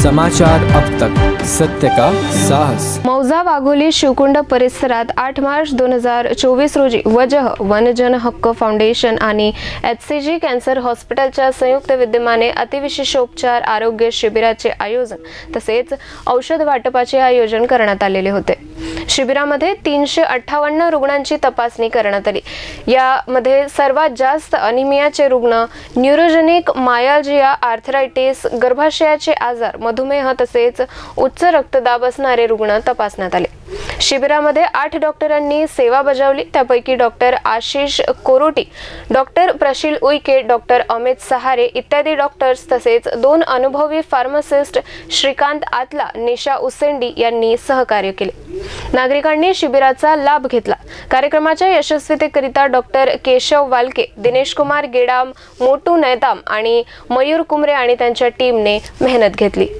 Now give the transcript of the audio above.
समाचार अब तक, सत्य का साहस। मौजा वाघोली शिवकुंड परिसरात 8 मार्च 2024 रोजी वजह वनजन हक्क फाउंडेशन आणि HCG कॅन्सर हॉस्पिटलच्या संयुक्त विद्यमाने अतिविशेषोपचार आरोग्य शिबिराचे आयोजन तसेच औषध वाटपाचे आयोजन करण्यात आलेले होते। शिबिरामध्ये 358 रुग्णांची तपासणी करण्यात आली। यामध्ये सर्वात जास्त अनिमियाचे रुग्ण, न्यूरोजेनिक मायाल्जिया, आर्थरायटिस, गर्भाशयाचे आजार, मधुमेह तसेच उच्च रक्तदाब असणारे रुग्ण तपासण्यात आले। शिबिरामध्ये 8 डॉक्टरांनी सेवा बजावली। त्यापैकी doctor Ashish Koroti, doctor Prashil Uike, doctor Amit Sahare इत्यादी डॉक्टर्स तसेच 2 अनुभवी फार्मासिस्ट श्रीकांत आतला, निशा उसेंडी यांनी सहकार्य केले। नागरिकांनी शिबिराचा लाभ घेतला। कार्यक्रमाच्या यशस्वीतेकरिता डॉक्टर केशव वालके, दिनेश कुमार गेडाम, मोटू नैताम आणि मयूर कुमरे आणि त्यांच्या टीमने मेहनत घेतली।